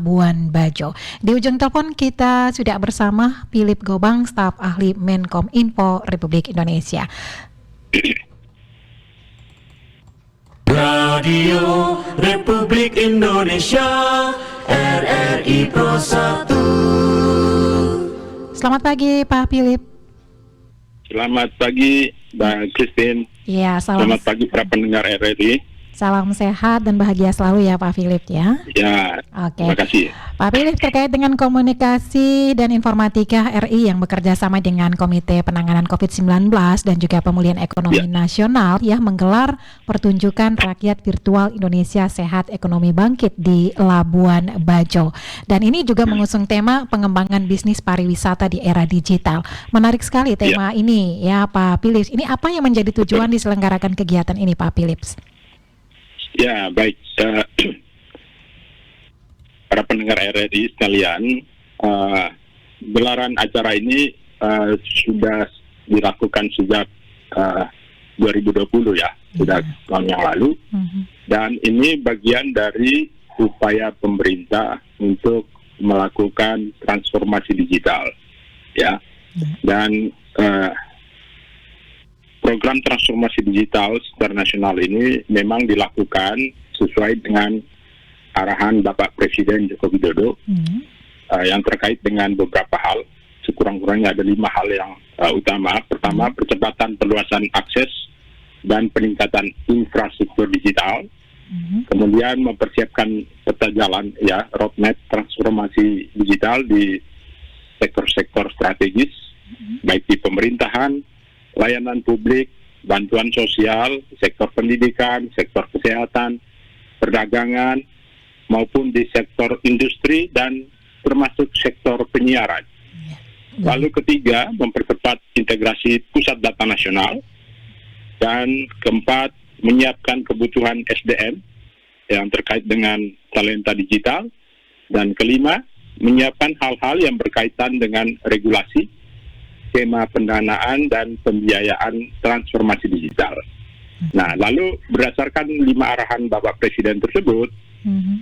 Labuan Bajo. Di ujung telepon kita sudah bersama Philip Gobang, staf ahli Menkominfo Republik Indonesia. Radio Republik Indonesia RRI Pro 1. Selamat pagi Pak Philip. Selamat pagi Mbak Christine. Ya, selamat pagi para pendengar RRI. Salam sehat dan bahagia selalu ya Pak Philip ya. Ya, Oke. Terima kasih. Pak Philip, terkait dengan komunikasi dan informatika RI yang bekerja sama dengan Komite Penanganan COVID-19 dan juga Pemulihan Ekonomi Nasional ya menggelar pertunjukan rakyat virtual Indonesia Sehat Ekonomi Bangkit di Labuan Bajo. Dan ini juga mengusung tema pengembangan bisnis pariwisata di era digital. Menarik sekali tema ini ya Pak Philip. Ini apa yang menjadi tujuan diselenggarakan kegiatan ini Pak Philip? Ya, baik. Para pendengar RRI sekalian, gelaran acara ini sudah dilakukan sejak 2020 ya, sudah tahun yang lalu. Dan ini bagian dari upaya pemerintah untuk melakukan transformasi digital, ya. Dan program transformasi digital secara nasional ini memang dilakukan sesuai dengan arahan Bapak Presiden Joko Widodo yang terkait dengan beberapa hal. Sekurang-kurangnya ada 5 hal yang utama. Pertama, percepatan perluasan akses dan peningkatan infrastruktur digital. Kemudian mempersiapkan peta jalan ya, roadmap transformasi digital di sektor-sektor strategis, baik di pemerintahan, layanan publik, bantuan sosial, sektor pendidikan, sektor kesehatan, perdagangan, maupun di sektor industri dan termasuk sektor penyiaran. Lalu ketiga, mempercepat integrasi pusat data nasional. Dan keempat, menyiapkan kebutuhan SDM yang terkait dengan talenta digital. Dan kelima, menyiapkan hal-hal yang berkaitan dengan regulasi, skema pendanaan dan pembiayaan transformasi digital. Nah, lalu berdasarkan 5 arahan Bapak Presiden tersebut,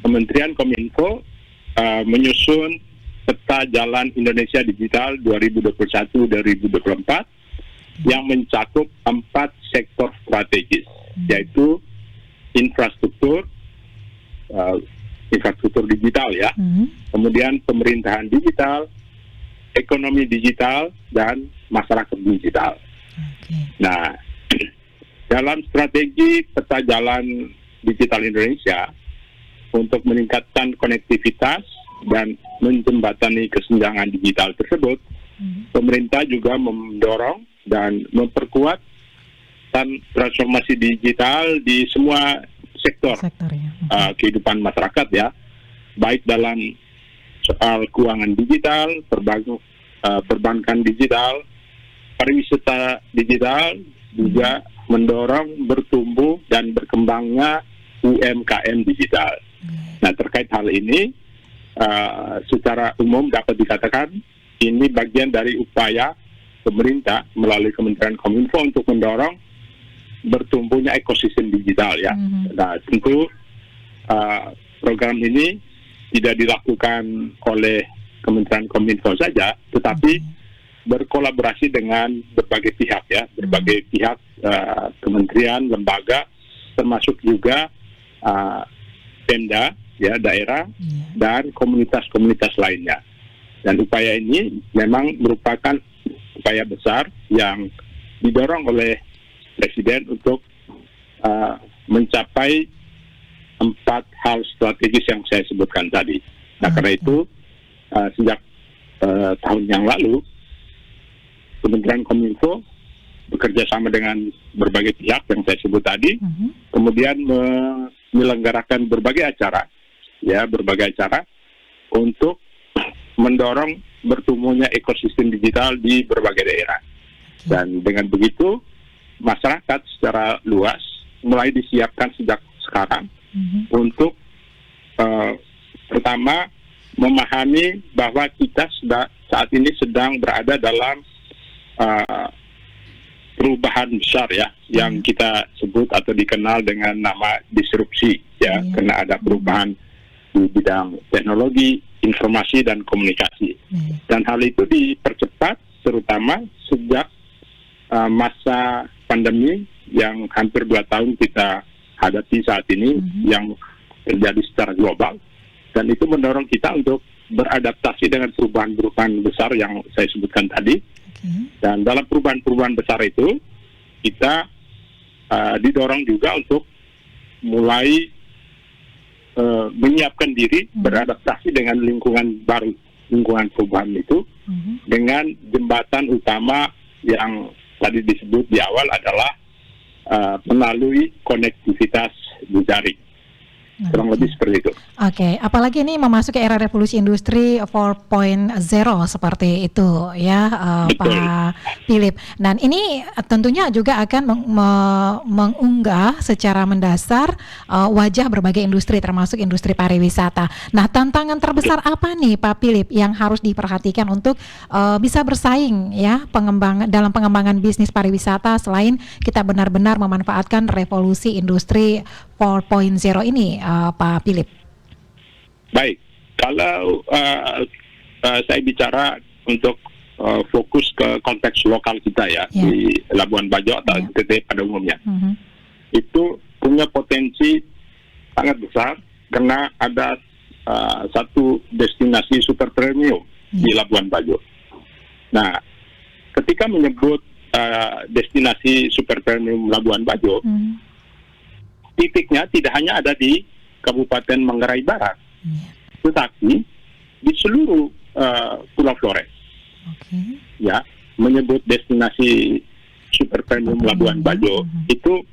Kementerian Kominfo menyusun peta jalan Indonesia Digital 2021-2024 yang mencakup 4 sektor strategis, yaitu infrastruktur digital ya, kemudian pemerintahan digital, ekonomi digital, dan masyarakat digital. Nah, dalam strategi peta jalan digital Indonesia untuk meningkatkan konektivitas dan menjembatani kesenjangan digital tersebut, pemerintah juga mendorong dan memperkuat transformasi digital di semua sektor kehidupan masyarakat ya, baik dalam soal keuangan digital, perbankan digital, pariwisata digital, juga mendorong bertumbuh dan berkembangnya UMKM digital. Nah, terkait hal ini, secara umum dapat dikatakan ini bagian dari upaya pemerintah melalui Kementerian Kominfo untuk mendorong bertumbuhnya ekosistem digital ya. Nah, tentu program ini tidak dilakukan oleh Kementerian Kominfo saja, tetapi berkolaborasi dengan berbagai pihak ya, berbagai pihak, kementerian, lembaga, termasuk juga Pemda ya, daerah, dan komunitas-komunitas lainnya. Dan upaya ini memang merupakan upaya besar yang didorong oleh Presiden untuk mencapai 4 hal strategis yang saya sebutkan tadi. Nah, karena itu sejak tahun yang lalu Kementerian Kominfo bekerja sama dengan berbagai pihak yang saya sebut tadi, kemudian menyelenggarakan berbagai acara untuk mendorong bertumbuhnya ekosistem digital di berbagai daerah. Dan dengan begitu masyarakat secara luas mulai disiapkan sejak sekarang untuk pertama memahami bahwa kita saat ini sedang berada dalam perubahan besar ya, yang kita sebut atau dikenal dengan nama disrupsi ya, karena ada perubahan di bidang teknologi, informasi, dan komunikasi. Dan hal itu dipercepat terutama sejak masa pandemi yang hampir 2 tahun kita hadapi saat ini, yang terjadi secara global. Dan itu mendorong kita untuk beradaptasi dengan perubahan-perubahan besar yang saya sebutkan tadi. Dan dalam perubahan-perubahan besar itu, kita didorong juga untuk mulai menyiapkan diri beradaptasi dengan lingkungan baru, lingkungan perubahan itu, dengan jembatan utama yang tadi disebut di awal adalah melalui konektivitas jejaring. Kurang lebih seperti itu. Oke, apalagi ini memasuki era revolusi industri 4.0 seperti itu ya, Pak Philip. Dan ini tentunya juga akan mengunggah secara mendasar wajah berbagai industri termasuk industri pariwisata. Nah, tantangan terbesar apa nih Pak Philip yang harus diperhatikan untuk bisa bersaing ya dalam pengembangan bisnis pariwisata selain kita benar-benar memanfaatkan revolusi industri 4.0 ini, Pak Philip? Baik, kalau saya bicara untuk fokus ke konteks lokal kita ya, di Labuan Bajo atau NTT pada umumnya, itu punya potensi sangat besar karena ada satu destinasi super premium di Labuan Bajo. Nah, ketika menyebut destinasi super premium Labuan Bajo, titiknya tidak hanya ada di Kabupaten Manggarai Barat, tetapi di seluruh Pulau Flores. Ya, menyebut destinasi super premium Labuan Bajo itu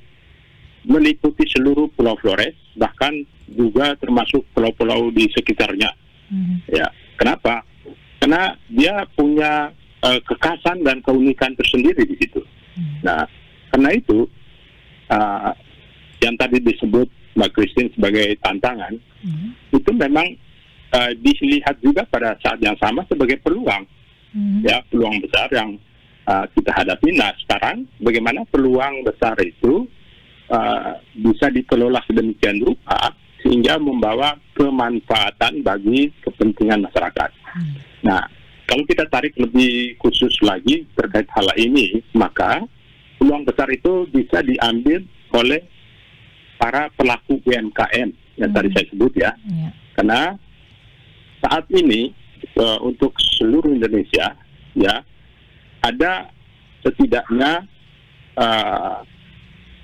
meliputi seluruh Pulau Flores, bahkan juga termasuk pulau-pulau di sekitarnya. Ya, kenapa? Karena dia punya kekhasan dan keunikan tersendiri di situ. Nah, karena itu yang tadi disebut Mbak Christine sebagai tantangan, itu memang dilihat juga pada saat yang sama sebagai peluang, ya, peluang besar yang kita hadapi. Nah, sekarang bagaimana peluang besar itu bisa dikelola sedemikian rupa sehingga membawa kemanfaatan bagi kepentingan masyarakat. Nah, kalau kita tarik lebih khusus lagi terkait hal ini, maka peluang besar itu bisa diambil oleh para pelaku UMKM yang tadi saya sebut ya. Karena saat ini untuk seluruh Indonesia ya ada setidaknya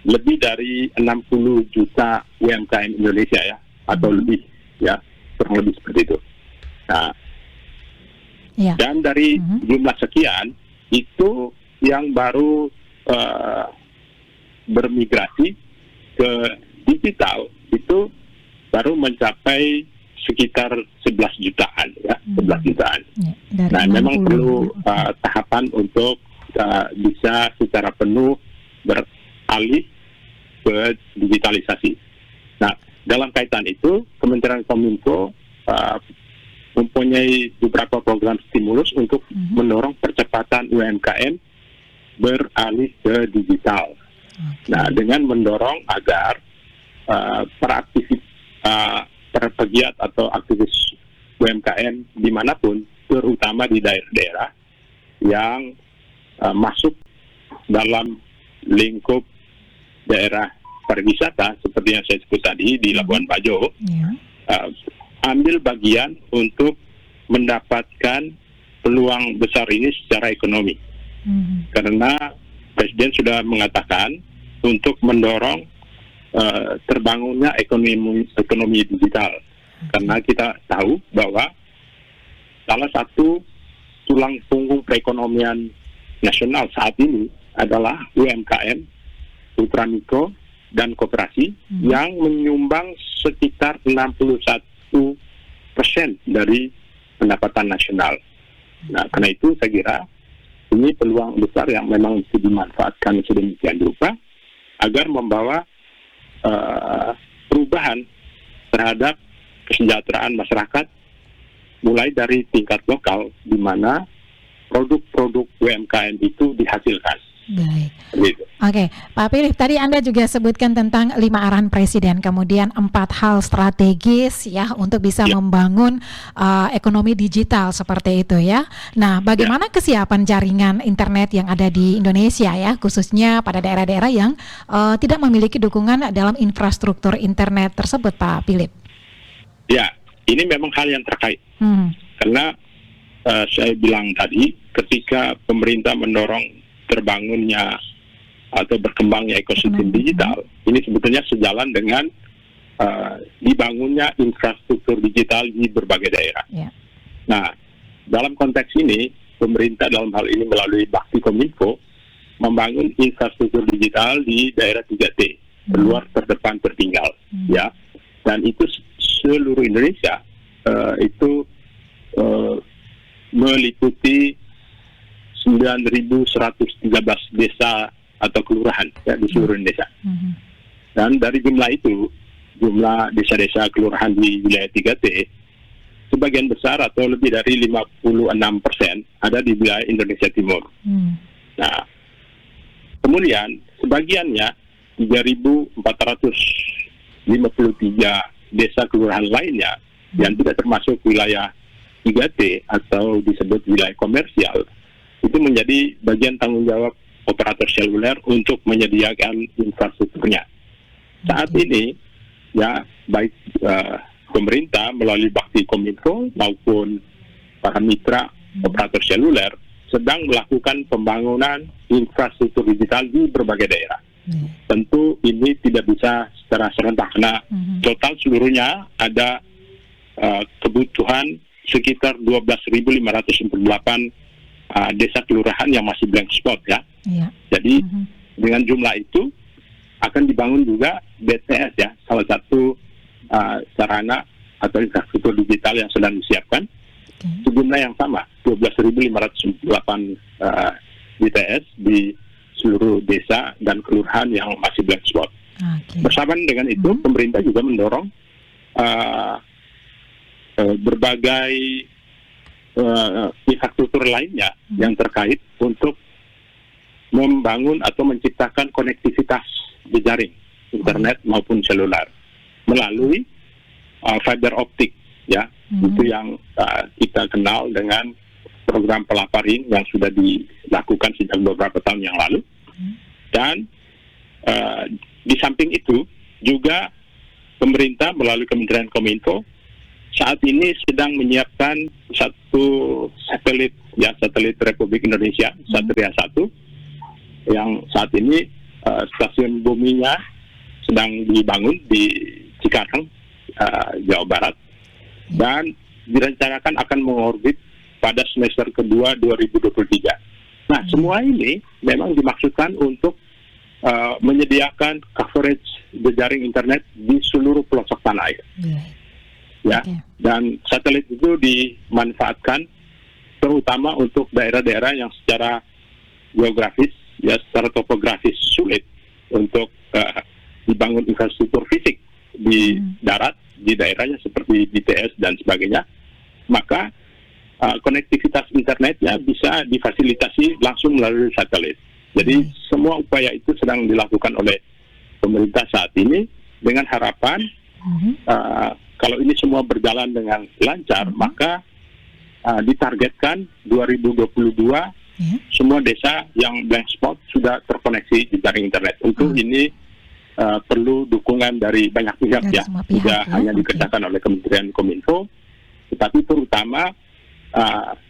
lebih dari 60 juta UMKM Indonesia ya, atau lebih ya, kurang lebih seperti itu. Nah, dan dari jumlah sekian itu yang baru bermigrasi ke digital itu baru mencapai sekitar 11 jutaan ya, 11 jutaan. Nah, memang perlu tahapan untuk bisa secara penuh beralih ke digitalisasi. Nah, dalam kaitan itu Kementerian Kominfo mempunyai beberapa program stimulus untuk mendorong percepatan UMKM beralih ke digital. Nah, dengan mendorong agar para pegiat atau aktivis UMKM dimanapun, terutama di daerah-daerah yang masuk dalam lingkup daerah pariwisata seperti yang saya sebut tadi di Labuan Bajo, ambil bagian untuk mendapatkan peluang besar ini secara ekonomi. Karena Presiden sudah mengatakan untuk mendorong terbangunnya ekonomi digital. Karena kita tahu bahwa salah satu tulang punggung perekonomian nasional saat ini adalah UMKM, ultramikro, dan koperasi yang menyumbang sekitar 61% dari pendapatan nasional. Nah, karena itu saya kira ini peluang besar yang memang bisa dimanfaatkan sedemikian rupa agar membawa perubahan terhadap kesejahteraan masyarakat mulai dari tingkat lokal di mana produk-produk UMKM itu dihasilkan Baik. Gitu. Oke, Pak Philip, tadi Anda juga sebutkan tentang 5 arahan Presiden, kemudian 4 hal strategis ya untuk bisa membangun ekonomi digital seperti itu ya. Nah, bagaimana kesiapan jaringan internet yang ada di Indonesia ya, khususnya pada daerah-daerah yang tidak memiliki dukungan dalam infrastruktur internet tersebut, Pak Philip? Ya, ini memang hal yang terkait. Karena saya bilang tadi, ketika pemerintah mendorong terbangunnya atau berkembangnya ekosistem digital, ini sebetulnya sejalan dengan dibangunnya infrastruktur digital di berbagai daerah. Nah, dalam konteks ini, pemerintah dalam hal ini melalui Bakti Kominfo membangun infrastruktur digital di daerah 3T, terluar, terdepan, tertinggal, ya. Dan itu seluruh Indonesia itu meliputi 9.113 desa atau kelurahan ya, di seluruh Indonesia. Dan dari jumlah itu, jumlah desa-desa kelurahan di wilayah 3T, sebagian besar atau lebih dari 56% ada di wilayah Indonesia Timur. Nah, kemudian sebagiannya 3.453 desa kelurahan lainnya yang tidak termasuk wilayah 3T atau disebut wilayah komersial, itu menjadi bagian tanggung jawab operator seluler untuk menyediakan infrastrukturnya. Saat ini, ya baik pemerintah melalui Bakti Kominfo maupun para mitra operator seluler sedang melakukan pembangunan infrastruktur digital di berbagai daerah. Tentu ini tidak bisa secara serentak karena total seluruhnya ada kebutuhan sekitar 12.548 desa kelurahan yang masih blank spot ya. Jadi dengan jumlah itu akan dibangun juga BTS ya, salah satu sarana atau infrastruktur digital yang sedang disiapkan. Sejumlah yang sama, 12.508 BTS di seluruh desa dan kelurahan yang masih blank spot. Bersamaan dengan itu, pemerintah juga mendorong berbagai infrastruktur lainnya yang terkait untuk membangun atau menciptakan konektivitas jejaring internet maupun seluler melalui fiber optik ya. Itu yang kita kenal dengan program Pelaparin yang sudah dilakukan sejak beberapa tahun yang lalu. Dan di samping itu juga pemerintah melalui Kementerian Kominfo saat ini sedang menyiapkan satu satelit ya, satelit Republik Indonesia, Satria 1, yang saat ini stasiun buminya sedang dibangun di Cikarang, Jawa Barat, dan direncanakan akan mengorbit pada semester kedua 2023. Nah, semua ini memang dimaksudkan untuk menyediakan coverage jejaring internet di seluruh pelosok tanah air. Ya, dan satelit itu dimanfaatkan terutama untuk daerah-daerah yang secara geografis, ya secara topografis sulit untuk dibangun infrastruktur fisik di darat, di daerahnya seperti BTS dan sebagainya. Maka konektivitas internetnya bisa difasilitasi langsung melalui satelit. Jadi semua upaya itu sedang dilakukan oleh pemerintah saat ini dengan harapan kalau ini semua berjalan dengan lancar, maka ditargetkan 2022 semua desa yang blank spot sudah terkoneksi di jaring internet. Untuk ini perlu dukungan dari banyak pihak ya, tidak hanya dikerjakan oleh Kementerian Kominfo, tetapi terutama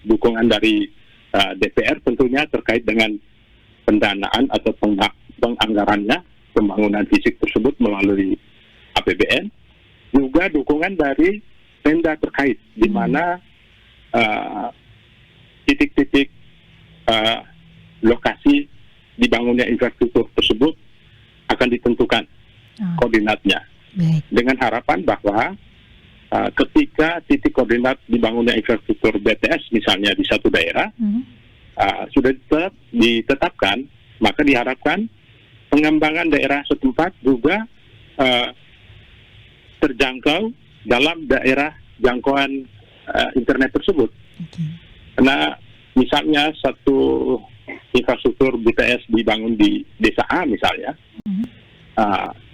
dukungan dari DPR tentunya terkait dengan pendanaan atau penganggarannya pembangunan fisik tersebut melalui APBN. Juga dukungan dari Pemda terkait, di mana titik-titik lokasi dibangunnya infrastruktur tersebut akan ditentukan koordinatnya. Dengan harapan bahwa ketika titik koordinat dibangunnya infrastruktur BTS misalnya di satu daerah sudah ditetapkan, maka diharapkan pengembangan daerah setempat juga terjangkau dalam daerah jangkauan internet tersebut. Karena misalnya satu infrastruktur BTS dibangun di desa A misalnya,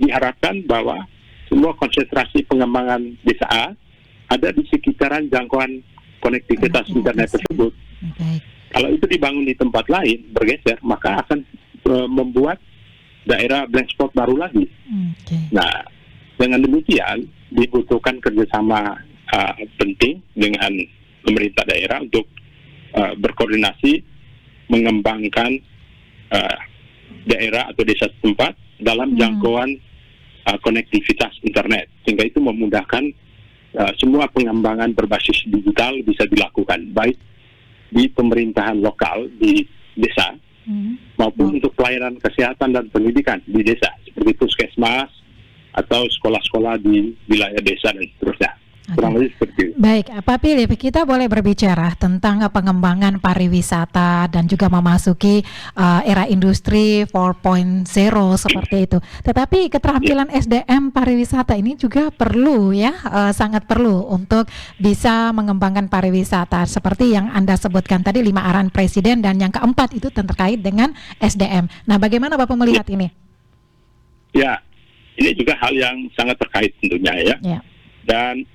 diharapkan bahwa semua konsentrasi pengembangan desa A ada di sekitaran jangkauan konektivitas internet tersebut. Kalau itu dibangun di tempat lain, bergeser, maka akan membuat daerah blank spot baru lagi. Nah, dengan demikian dibutuhkan kerjasama penting dengan pemerintah daerah untuk berkoordinasi mengembangkan daerah atau desa setempat dalam jangkauan konektivitas internet, sehingga itu memudahkan semua pengembangan berbasis digital bisa dilakukan, baik di pemerintahan lokal di desa maupun untuk pelayanan kesehatan dan pendidikan di desa, seperti puskesmas atau sekolah-sekolah di wilayah desa dan seterusnya. Kurang lebih seperti itu. Baik, Pak Philip, kita boleh berbicara tentang pengembangan pariwisata dan juga memasuki era industri 4.0 seperti itu. Tetapi keterampilan SDM pariwisata ini juga perlu ya, sangat perlu untuk bisa mengembangkan pariwisata seperti yang Anda sebutkan tadi 5 arahan Presiden, dan yang keempat itu terkait dengan SDM. Nah, bagaimana Bapak melihat ini? Ya, ini juga hal yang sangat terkait tentunya ya. Dan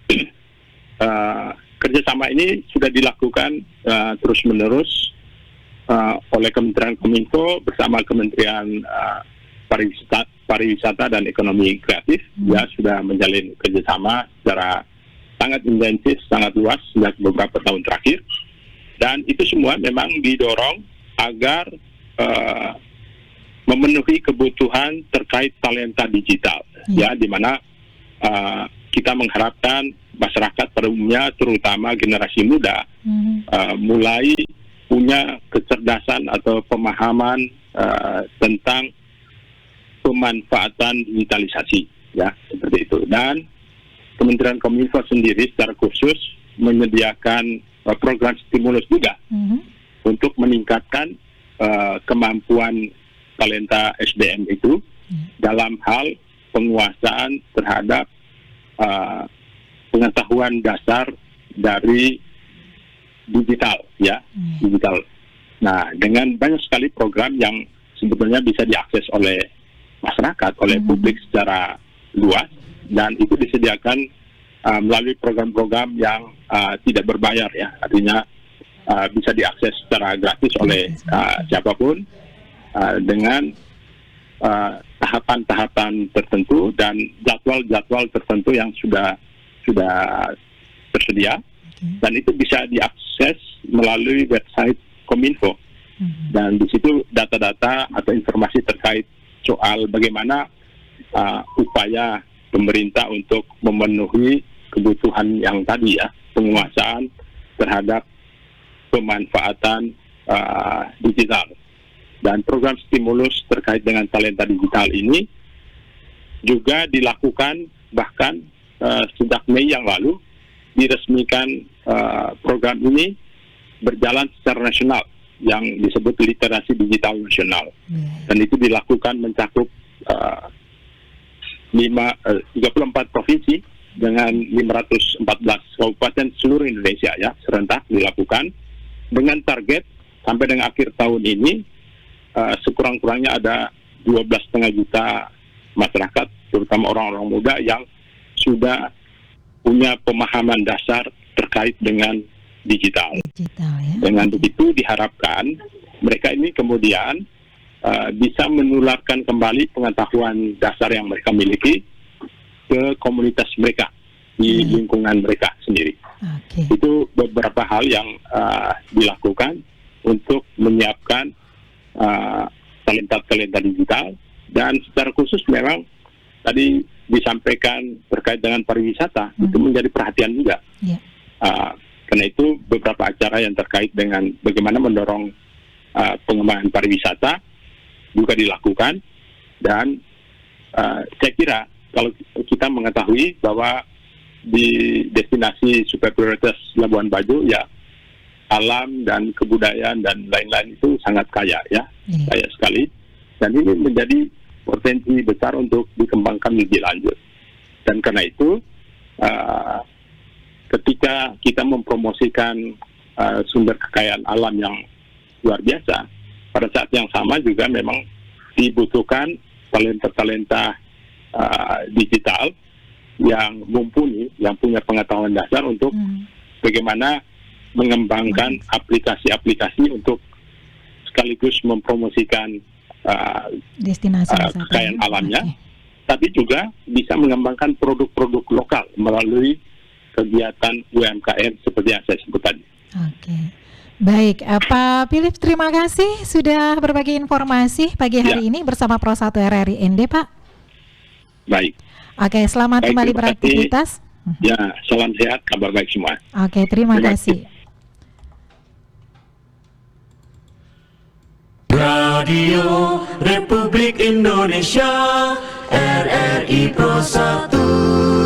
kerjasama ini sudah dilakukan terus-menerus oleh Kementerian Kominfo bersama Kementerian Pariwisata dan Ekonomi Kreatif. Ya, sudah menjalin kerjasama secara sangat intensif, sangat luas sejak beberapa tahun terakhir. Dan itu semua memang didorong agar memenuhi kebutuhan terkait talenta digital, ya, di mana kita mengharapkan masyarakat pada umumnya, terutama generasi muda, mulai punya kecerdasan atau pemahaman tentang pemanfaatan digitalisasi, ya, seperti itu. Dan Kementerian Kominfo sendiri secara khusus menyediakan program stimulus juga untuk meningkatkan kemampuan talenta SDM itu dalam hal penguasaan terhadap pengetahuan dasar dari digital, ya, digital. Nah, dengan banyak sekali program yang sebetulnya bisa diakses oleh masyarakat, oleh publik secara luas, dan itu disediakan melalui program-program yang tidak berbayar, ya, artinya bisa diakses secara gratis oleh siapapun dengan tahapan-tahapan tertentu dan jadwal-jadwal tertentu yang sudah tersedia, dan itu bisa diakses melalui website Kominfo. Dan di situ data-data atau informasi terkait soal bagaimana upaya pemerintah untuk memenuhi kebutuhan yang tadi, ya, penguasaan terhadap pemanfaatan digital. Dan program stimulus terkait dengan talenta digital ini juga dilakukan bahkan sejak Mei yang lalu, diresmikan program ini berjalan secara nasional yang disebut literasi digital nasional. Dan itu dilakukan mencakup 34 provinsi dengan 514 kabupaten seluruh Indonesia, ya, serentak dilakukan dengan target sampai dengan akhir tahun ini sekurang-kurangnya ada 12,5 juta masyarakat, terutama orang-orang muda yang sudah punya pemahaman dasar terkait dengan digital. Ya. Dengan begitu diharapkan mereka ini kemudian bisa menularkan kembali pengetahuan dasar yang mereka miliki ke komunitas mereka di lingkungan mereka sendiri. Itu beberapa hal yang dilakukan untuk menyiapkan talenta-talenta digital. Dan secara khusus memang tadi disampaikan terkait dengan pariwisata, itu menjadi perhatian juga. Karena itu beberapa acara yang terkait dengan bagaimana mendorong pengembangan pariwisata juga dilakukan. Dan saya kira kalau kita mengetahui bahwa di destinasi super prioritas Labuan Bajo, ya, alam dan kebudayaan dan lain-lain itu sangat kaya, ya, kaya sekali. Dan ini menjadi potensi besar untuk dikembangkan lebih lanjut. Dan karena itu ketika kita mempromosikan sumber kekayaan alam yang luar biasa, pada saat yang sama juga memang dibutuhkan talenta-talenta digital yang mumpuni, yang punya pengetahuan dasar untuk bagaimana mengembangkan aplikasi-aplikasi untuk sekaligus mempromosikan destinasi kekayaan alamnya, tapi juga bisa mengembangkan produk-produk lokal melalui kegiatan UMKM seperti yang saya sebut tadi. Oke. Baik, Pak Philip, terima kasih sudah berbagi informasi pagi hari ini bersama Pro 1 RRI ND, Pak. Baik. Oke, selamat kembali beraktivitas. Ya, salam sehat, kabar baik semua. Oke, terima kasih. Radio Republik Indonesia, RRI Pro 1.